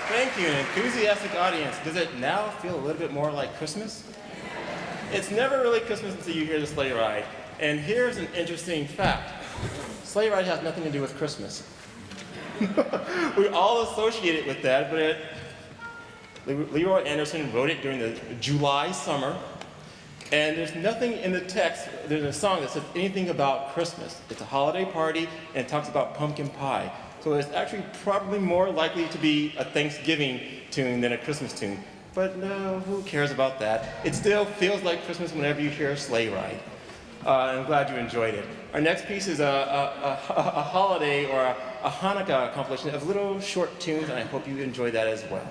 Thank you, an enthusiastic audience. Does it now feel a little bit more like Christmas? It's never really Christmas until you hear the sleigh ride. And here's an interesting fact. Sleigh ride has nothing to do with Christmas. We all associate it with that, but Leroy Anderson wrote it during the July summer, and there's nothing in the text, there's a song that says anything about Christmas. It's a holiday party, and it talks about pumpkin pie. So it's actually probably more likely to be a Thanksgiving tune than a Christmas tune. but no, who cares about that? It still feels like Christmas whenever you hear a sleigh ride. I'm glad you enjoyed it. Our next piece is a holiday or a Hanukkah compilation of little short tunes, and I hope you enjoy that as well.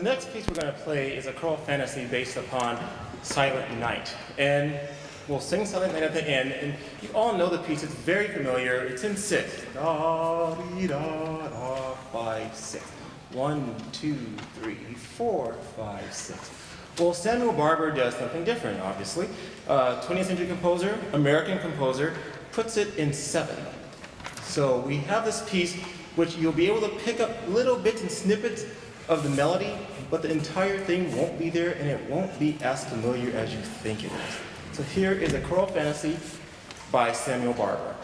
next piece we're going to play is a choral fantasy based upon Silent Night. And we'll sing Silent Night at the end, and you all know the piece. It's very familiar. It's in 6. Da, dee, da, da, 5, 6. 1, 2, 3, 4, 5, 6. Well, Samuel Barber does something different, obviously. 20th century composer, American composer, puts it in 7. So we have this piece which you'll be able to pick up little bits and snippets of the melody, but the entire thing won't be there, and it won't be as familiar as you think it is. So here is a choral fantasy by Samuel Barber.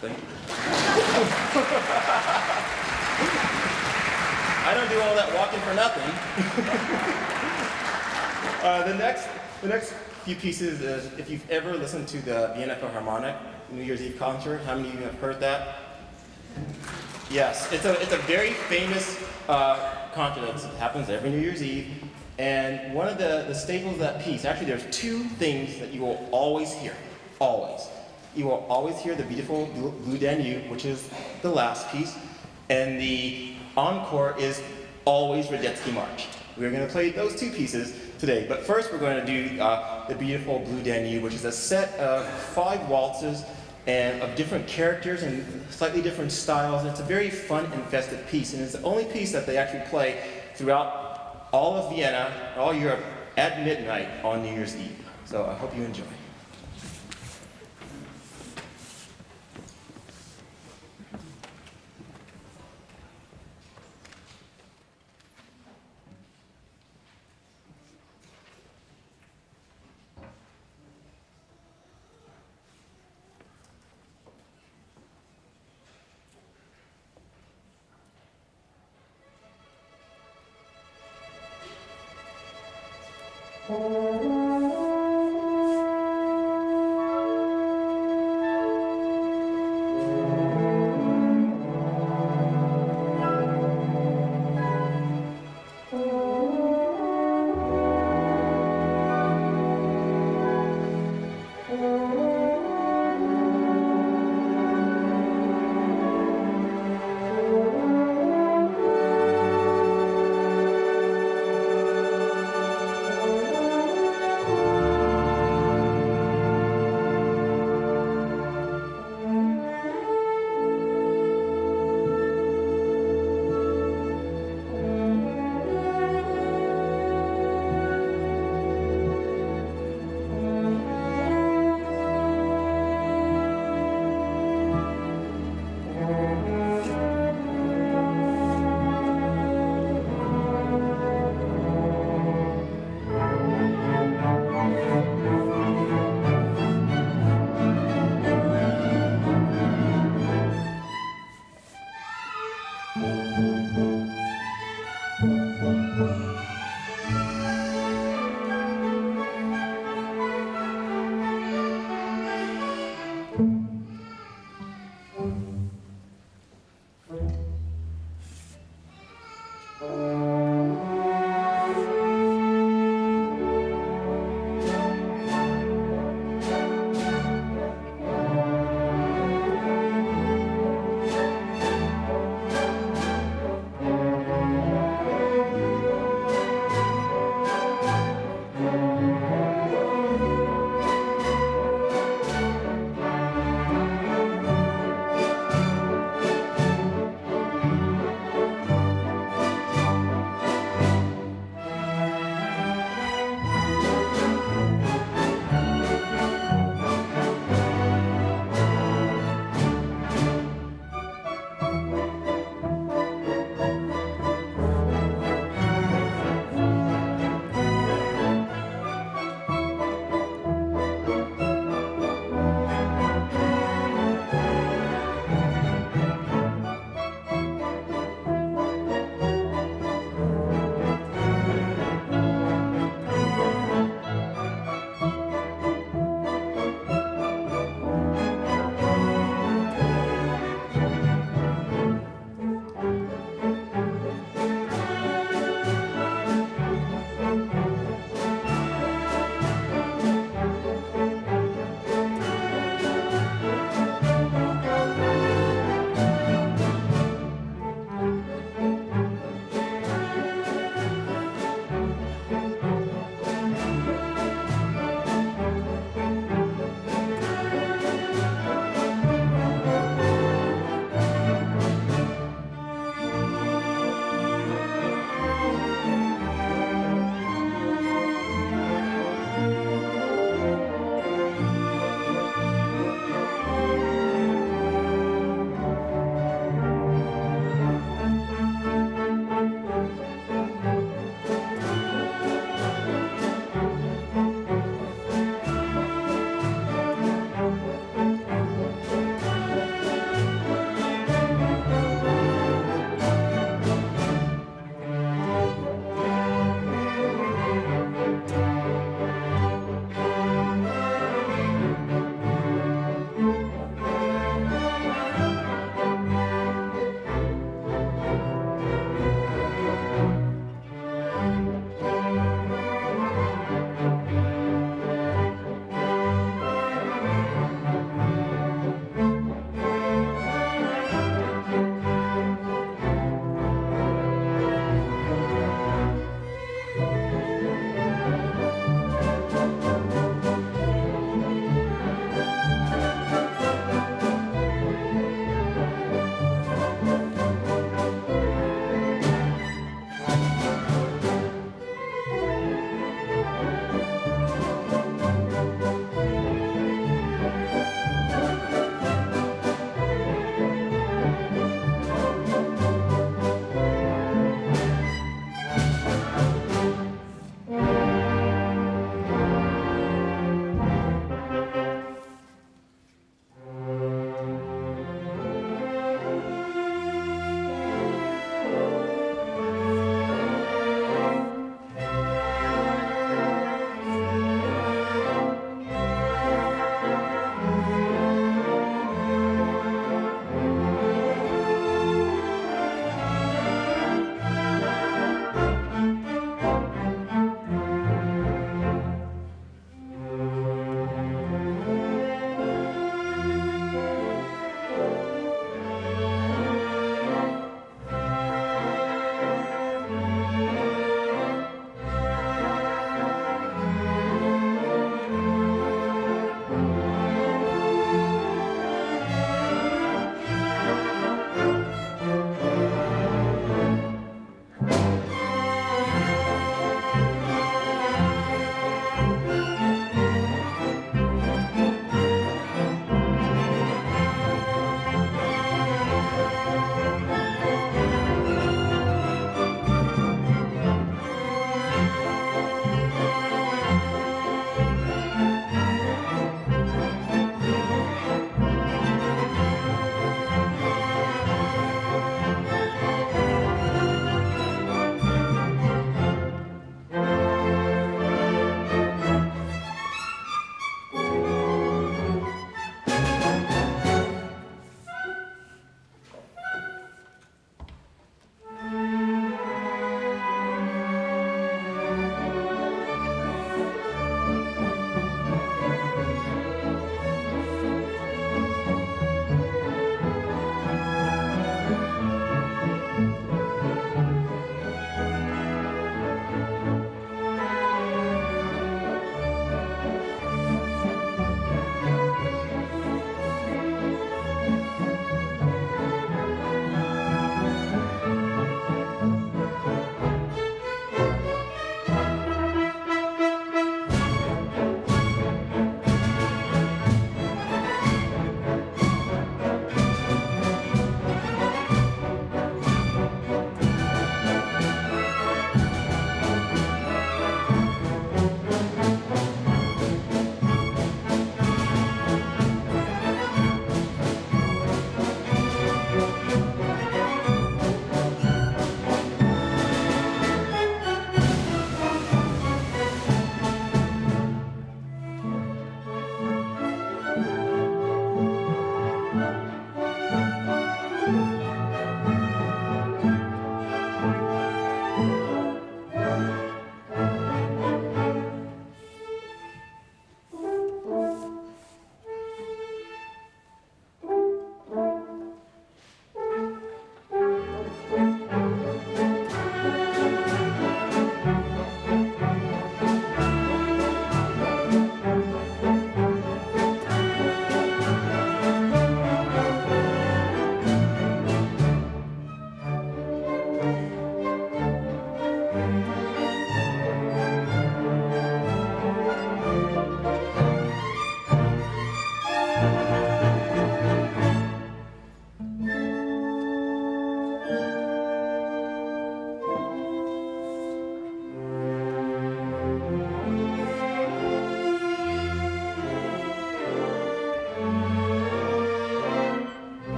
Thank you. I don't do all that walking for nothing. The next few pieces is, if you've ever listened to the Vienna Philharmonic New Year's Eve concert, how many of you have heard that? Yes, it's a very famous concert that happens every New Year's Eve. And one of the staples of that piece, actually there's two things that you will always hear, always. You will always hear the beautiful Blue Danube, which is the last piece, and the encore is always Radetzky March. We're going to play those two pieces today, but first we're going to do the beautiful Blue Danube, which is a set of 5 waltzes and of different characters and slightly different styles, and it's a very fun and festive piece, and it's the only piece that they actually play throughout all of Vienna, all Europe, at midnight on New Year's Eve. So I hope you enjoy.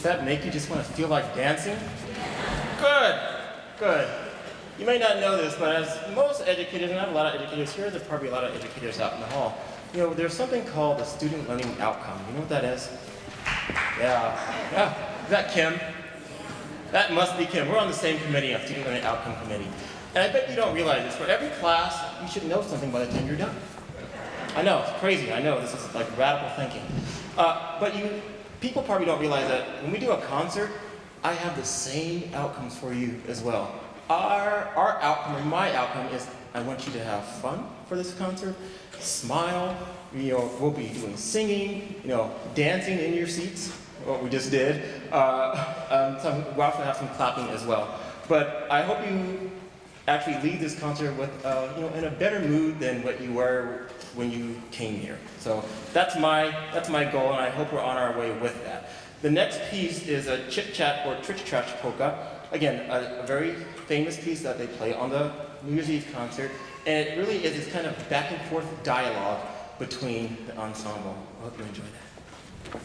Does that make you just want to feel like dancing? Good, good. You may not know this, but as most educators, and I have a lot of educators here, there are probably a lot of educators out in the hall, you know, there's something called the student learning outcome. You know what that is? Yeah. Is that Kim? That must be Kim. We're on the same committee, on Student Learning Outcome Committee. And I bet you don't realize this, for every class, you should know something by the time you're done. I know, it's crazy. I know, this is like radical thinking. But people probably don't realize that when we do a concert, I have the same outcomes for you as well. Our outcome, or my outcome, is I want you to have fun for this concert, smile, we'll be doing singing, dancing in your seats, what we just did. We'll also have some clapping as well. But I hope you actually leave this concert with, in a better mood than what you were when you came here. So that's my goal, and I hope we're on our way with that. The next piece is a chit-chat or tritch-trash polka. Again, a very famous piece that they play on the New Year's Eve concert, and it really is this kind of back and forth dialogue between the ensemble. I hope you enjoy that.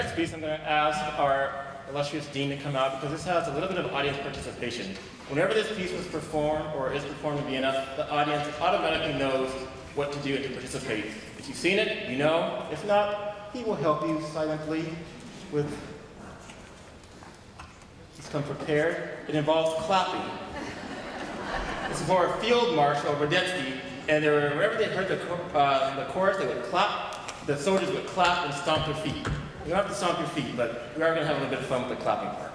next piece, I'm going to ask our illustrious dean to come out because this has a little bit of audience participation. Whenever this piece was performed or is performed in Vienna, the audience automatically knows what to do and to participate. If you've seen it, you know. If not, he will help you silently with... He's come prepared. It involves clapping. It's for a field marshal, Radetzky, and wherever they heard the chorus, they would clap. The soldiers would clap and stomp their feet. You don't have to stomp your feet, but we are going to have a little bit of fun with the clapping part.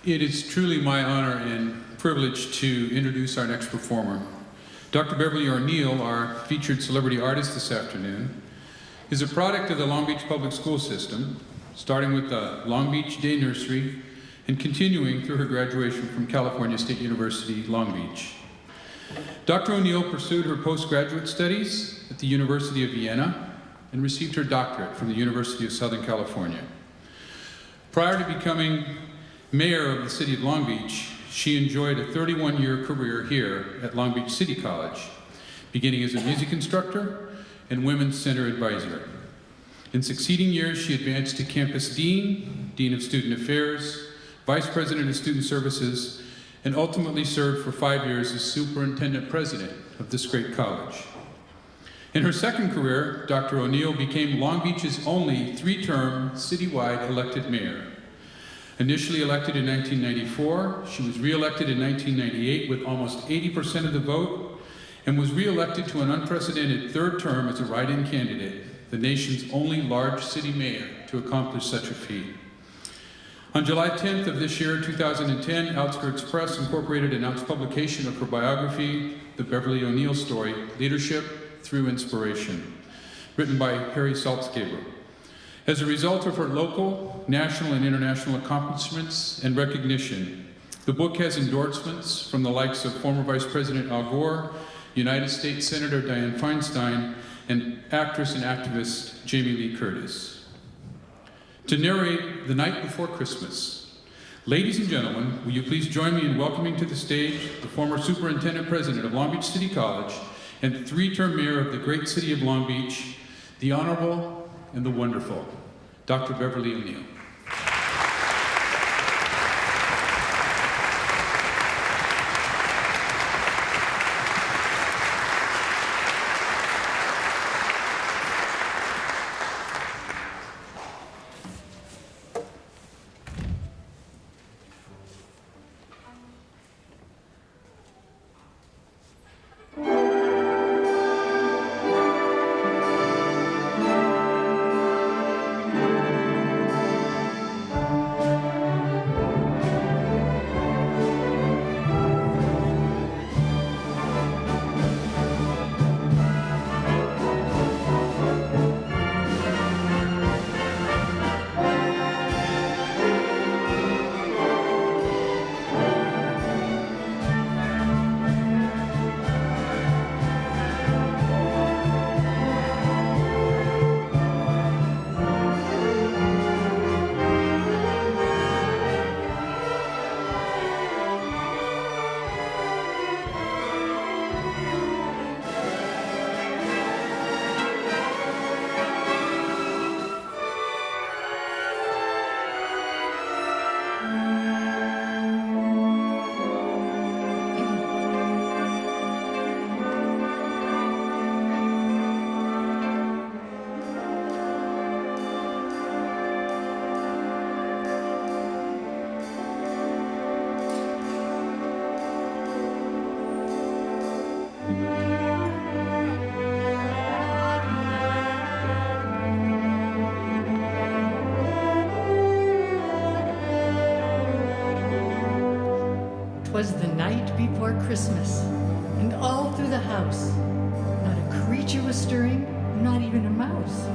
It is truly my honor and privilege to introduce our next performer. Dr. Beverly O'Neill, our featured celebrity artist this afternoon, is a product of the Long Beach Public School System, starting with the Long Beach Day Nursery and continuing through her graduation from California State University, Long Beach. Dr. O'Neill pursued her postgraduate studies at the University of Vienna and received her doctorate from the University of Southern California. Prior to becoming mayor of the city of Long Beach, she enjoyed a 31-year career here at Long Beach City College, beginning as a music instructor and women's center advisor. In succeeding years, she advanced to campus dean, dean of student affairs, vice president of student services, and ultimately served for 5 years as superintendent president of this great college. In her second career, Dr. O'Neill became Long Beach's only 3-term citywide elected mayor. Initially elected in 1994, she was re-elected in 1998 with almost 80% of the vote and was re-elected to an unprecedented 3rd term as a write-in candidate, the nation's only large city mayor to accomplish such a feat. On July 10th of this year, 2010, Outskirts Press Incorporated announced publication of her biography, The Beverly O'Neill Story, Leadership Through Inspiration. written by Harry Saltzgaber. As a result of her local, national, and international accomplishments and recognition, the book has endorsements from the likes of former Vice President Al Gore, United States Senator Dianne Feinstein, and actress and activist Jamie Lee Curtis. To narrate The Night Before Christmas, ladies and gentlemen, will you please join me in welcoming to the stage the former Superintendent President of Long Beach City College and three-term Mayor of the great city of Long Beach, the Honorable and the Wonderful, Dr. Beverly O'Neill. Was the night before Christmas, and all through the house, not a creature was stirring, not even a mouse.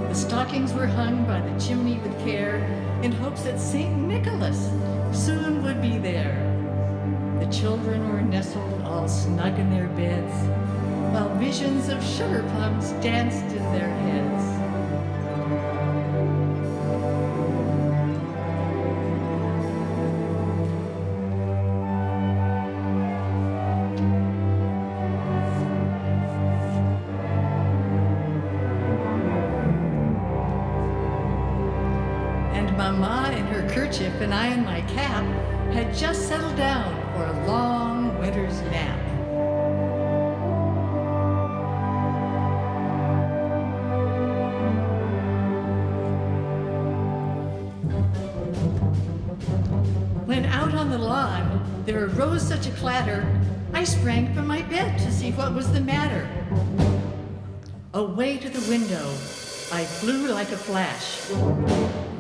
The stockings were hung by the chimney with care, in hopes that St. Nicholas soon would be there. The children were nestled all snug in their beds, while visions of sugar plums danced in their heads. Mama in her kerchief and I in my cap had just settled down for a long winter's nap. When out on the lawn there arose such a clatter, I sprang from my bed to see what was the matter. Away to the window, I flew like a flash,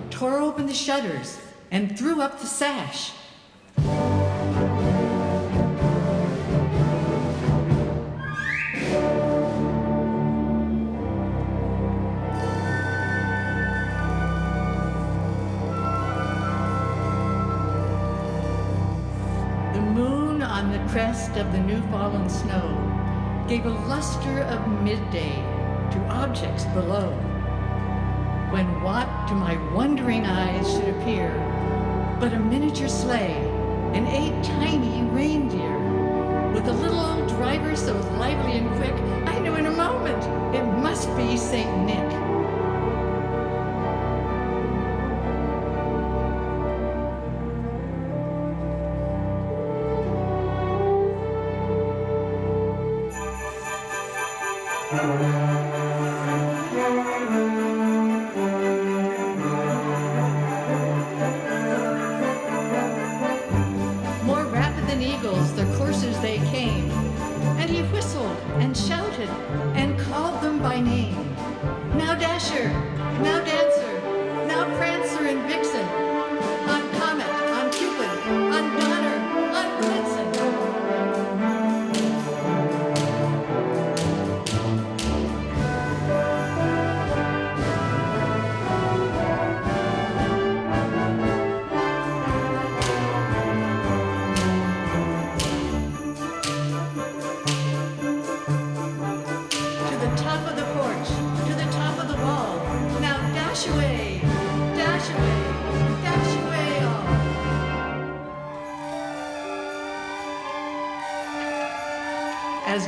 tore open the shutters, and threw up the sash. The moon on the crest of the new fallen snow gave a luster of midday to objects below. When what to my wondering eyes should appear but a miniature sleigh and 8 tiny reindeer, with a little old driver so lively and quick, I knew in a moment it must be Saint Nick.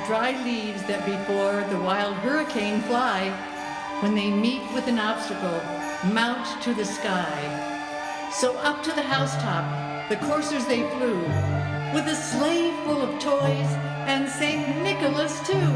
dry leaves that before the wild hurricane fly, when they meet with an obstacle, mount to the sky. So up to the housetop, the coursers they flew, with a sleigh full of toys and St. Nicholas too.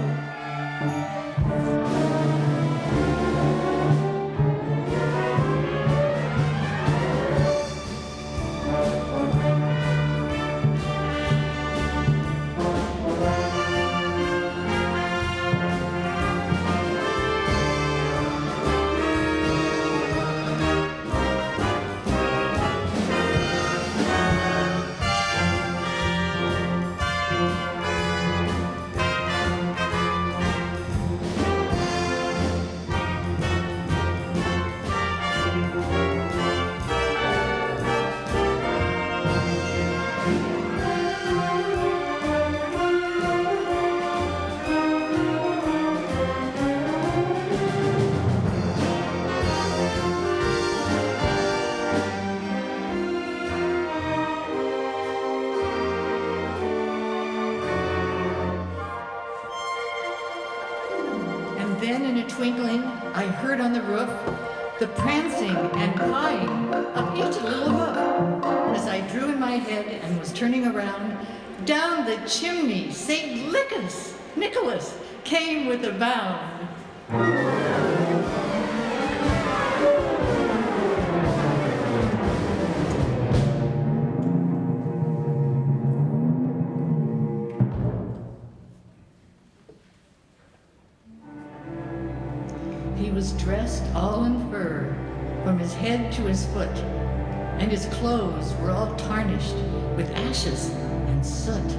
Then in a twinkling, I heard on the roof the prancing and pawing of each little hoof. As I drew in my head and was turning around, down the chimney St. Nicholas came with a bound. He was dressed all in fur, from his head to his foot, and his clothes were all tarnished with ashes and soot.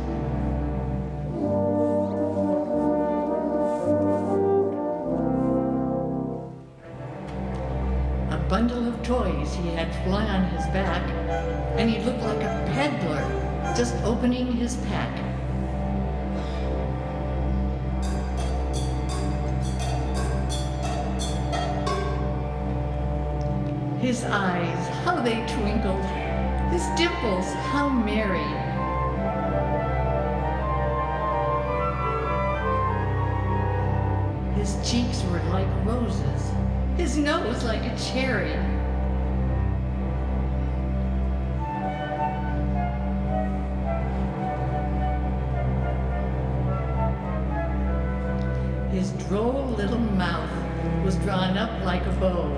A bundle of toys he had flung on his back, and he looked like a peddler just opening his pack. His eyes, how they twinkled, his dimples, how merry. His cheeks were like roses, his nose like a cherry. His droll little mouth was drawn up like a bow,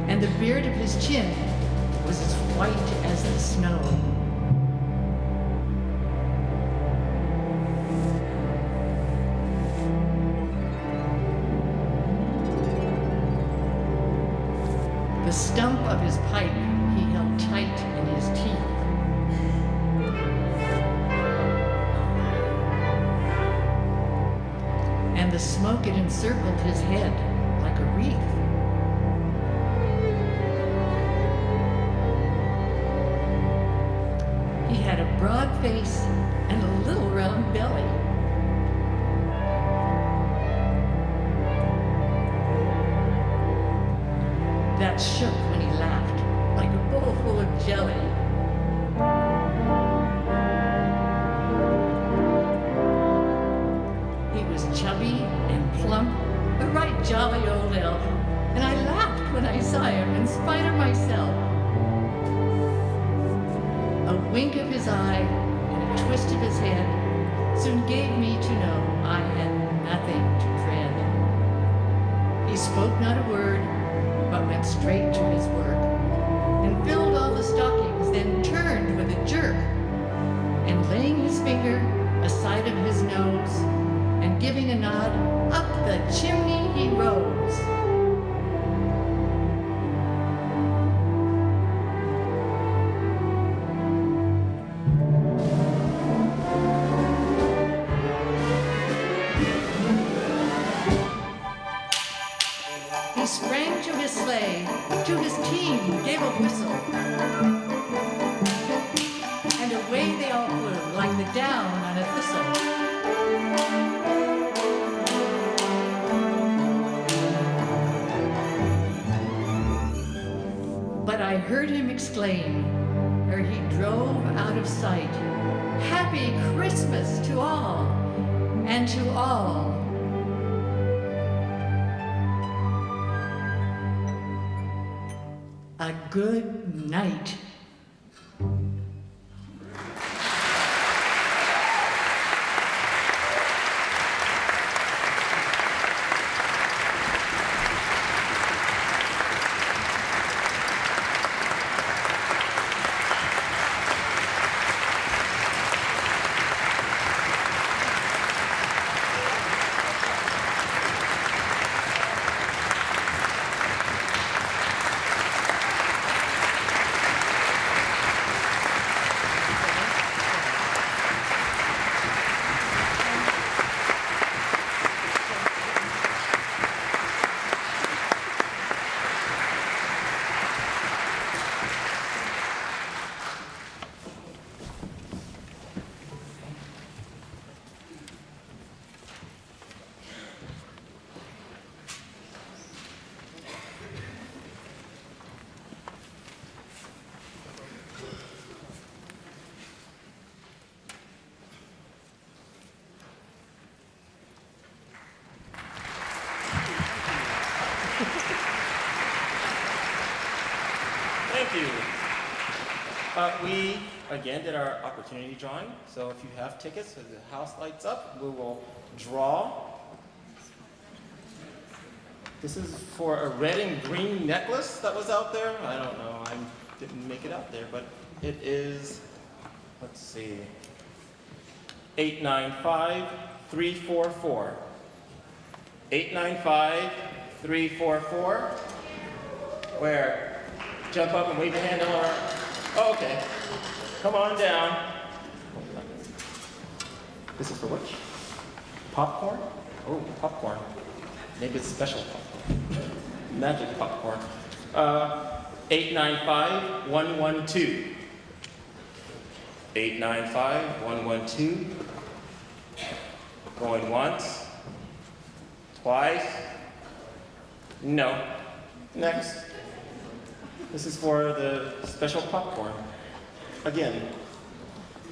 and the beard of his chin was as white as the snow. The stump of his pipe he held tight in his teeth. And the smoke it encircled his head like a wreath. He had a broad face and a little round belly. That shook when he laughed, like a bowl full of jelly. He was chubby and plump, a right jolly old elf, and I laughed when I saw him in spite of myself. A wink of his eye and a twist of his head soon gave me to know I had nothing to dread. He spoke not a word, but went straight to his work, and filled all the stockings, then turned with a jerk, and laying his finger aside of his nose, and giving a nod, up the chimney he rose. He sprang to his sleigh, to his team gave a whistle, and away they all flew like the down on a thistle. But I heard him exclaim, ere he drove out of sight, "Happy Christmas to all, and to all, a good night. Thank you. We, again, did our opportunity drawing. So if you have tickets, as the house lights up, we will draw. This is for a red and green necklace that was out there. I don't know, I didn't make it out there, but it is, let's see, 895-344. 895-344. Where? Jump up and wave your hand all around. Oh, okay. Come on down. This is for which? Popcorn? Oh, popcorn. Maybe it's special popcorn. Magic popcorn. 895-112. 895-112. Going once. Twice. No. Next. This is for the special popcorn. Again,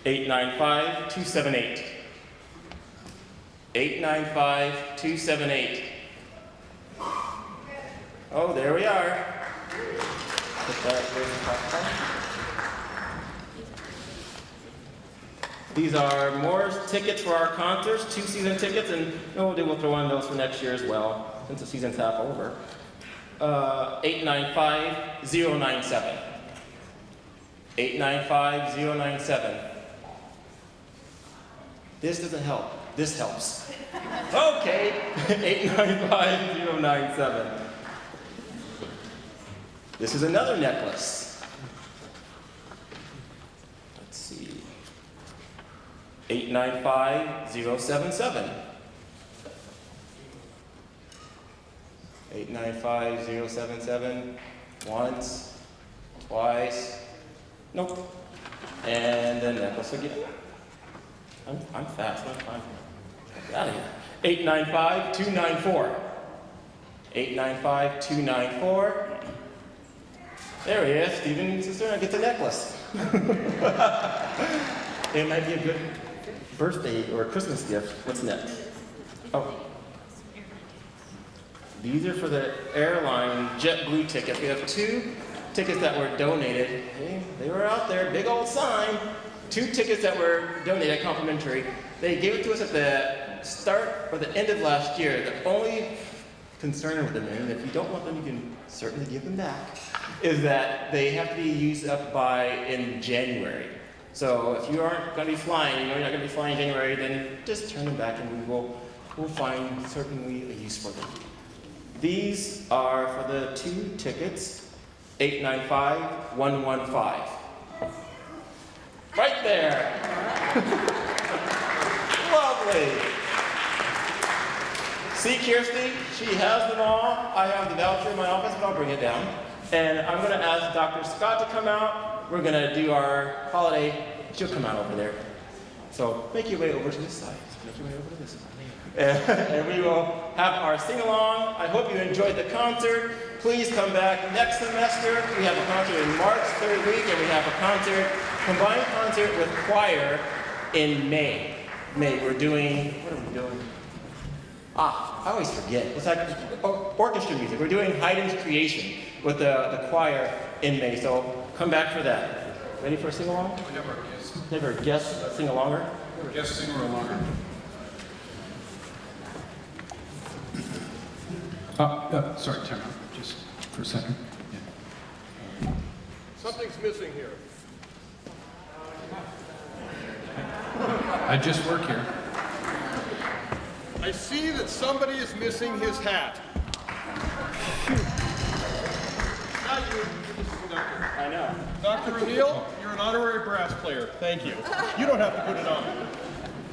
895-278. 895-278. Oh, there we are. Put that where's the popcorn. These are more tickets for our concerts, 2 season tickets, and we'll throw on those for next year as well, since the season's half over. 895-097. 895-097. This doesn't help. This helps. Okay. 895-097. This is another necklace. Let's see. 895-077. 895-077. Once, twice. Nope. And then necklace again. I'm fast. I'm fine. Get out of here. 895-294. 895-294. There he is. Stephen Cisterna gets a necklace. It might be a good birthday or Christmas gift. What's next? Oh. These are for the airline JetBlue tickets. We have 2 tickets that were donated. Hey, they were out there, big old sign. 2 tickets that were donated, complimentary. They gave it to us at the start or the end of last year. The only concern with them, and if you don't want them, you can certainly give them back, is that they have to be used up in January. So if you aren't going to be flying, you know you're not going to be flying in January, then just turn them back and we'll find certainly a use for them. These are for the 2 tickets, 895-115. Right there. Lovely. See Kirsty? She has them all. I have the voucher in my office, but I'll bring it down. And I'm going to ask Dr. Scott to come out. We're going to do our holiday. She'll come out over there. So make your way over to this side. Make your way over to this side. And we will have our sing-along. I hope you enjoyed the concert. Please come back next semester. We have a concert in March, 3rd week, and we have a combined concert with choir in May. May, we're doing, what are we doing? I always forget. It's like orchestra music. We're doing Haydn's Creation with the choir in May, so come back for that. Ready for a sing-along? We have our guest. Have our guest sing-alonger? Guest singer alonger. Sorry, time out. Just for a second. Yeah. Something's missing here. I just work here. I see that somebody is missing his hat. Not you, this is the conductor. I know. Dr. O'Neill, you're an honorary brass player. Thank you. You don't have to put it on.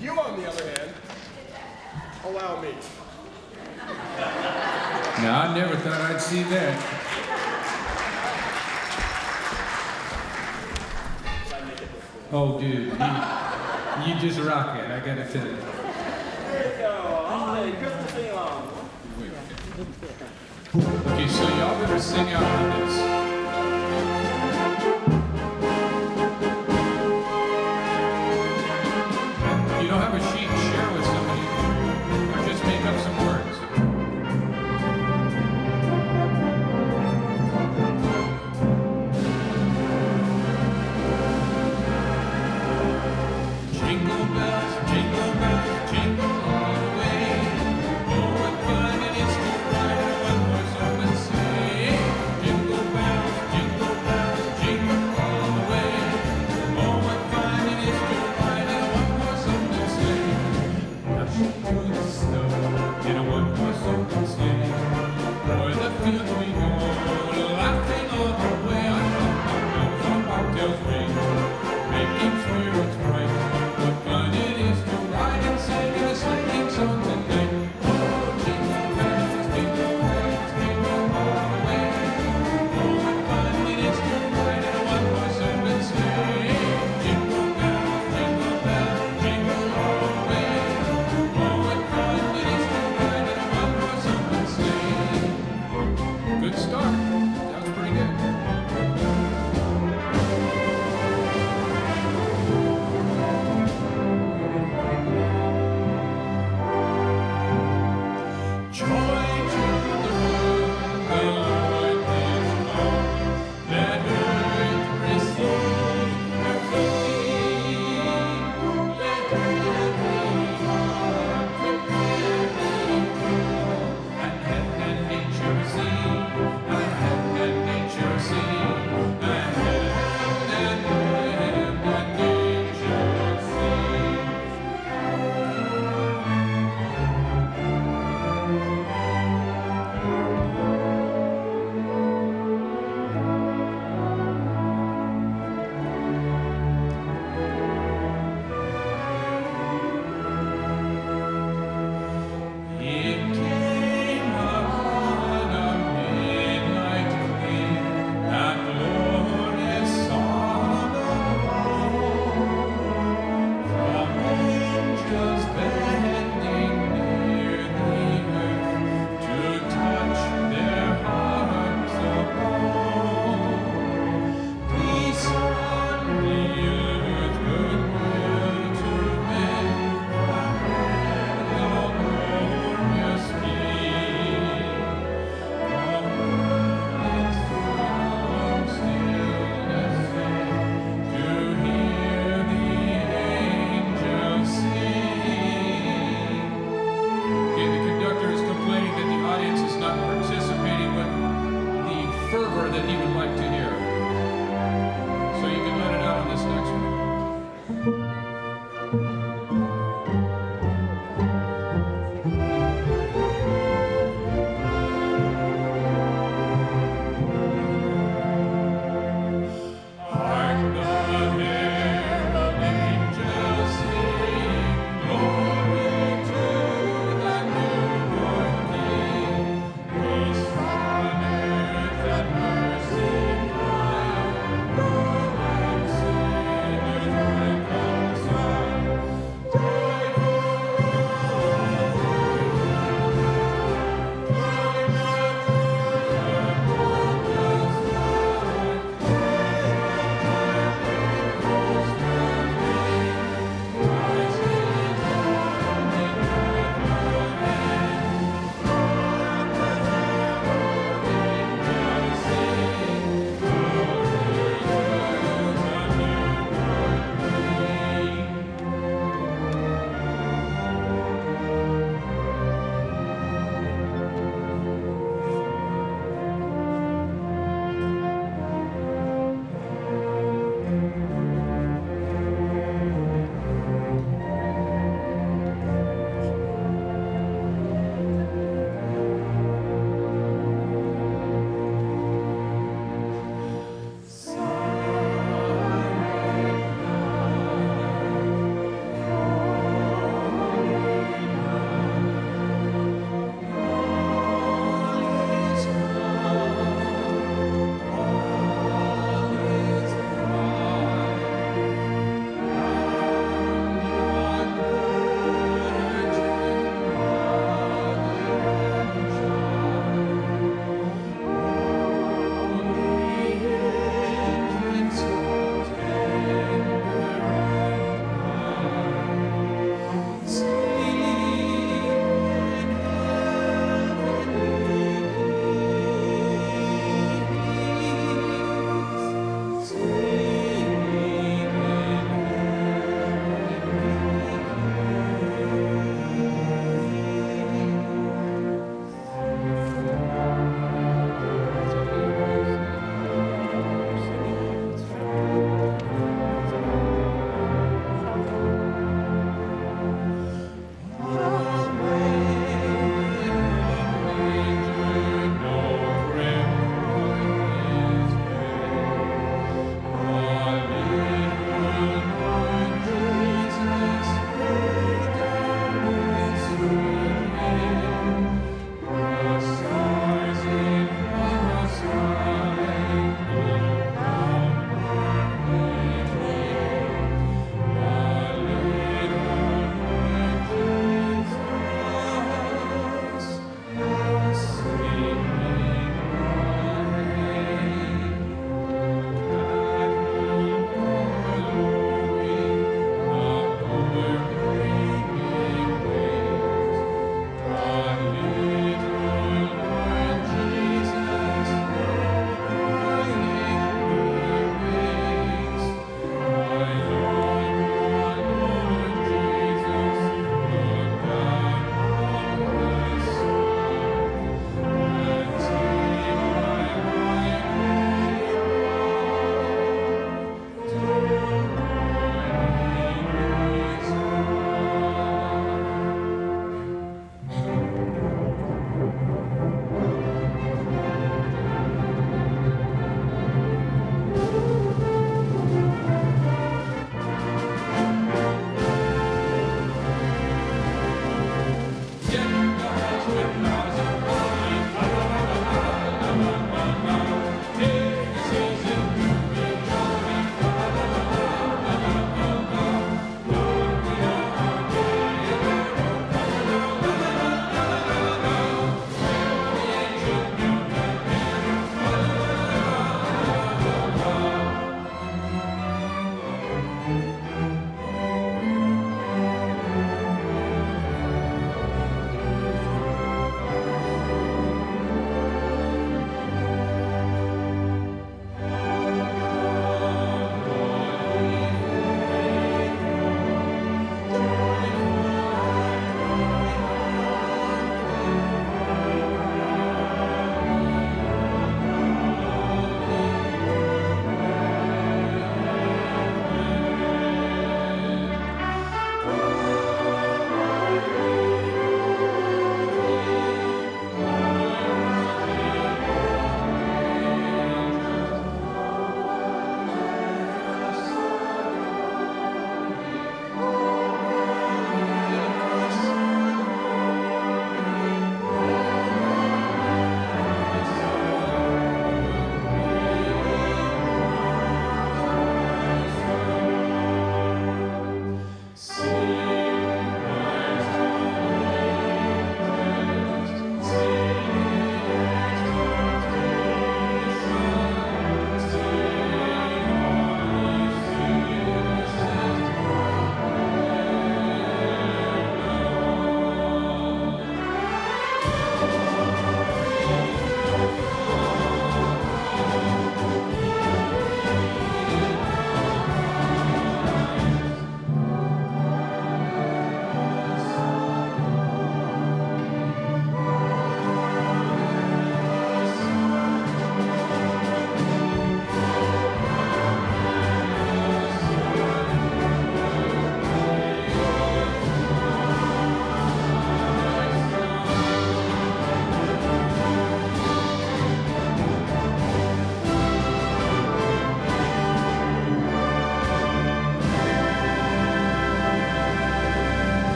You, on the other hand, allow me. Now, I never thought I'd see that. Oh, dude, you just rock it, I gotta tell you. There you go. Holiday Christmas sing-along. Okay, so y'all better sing out on this.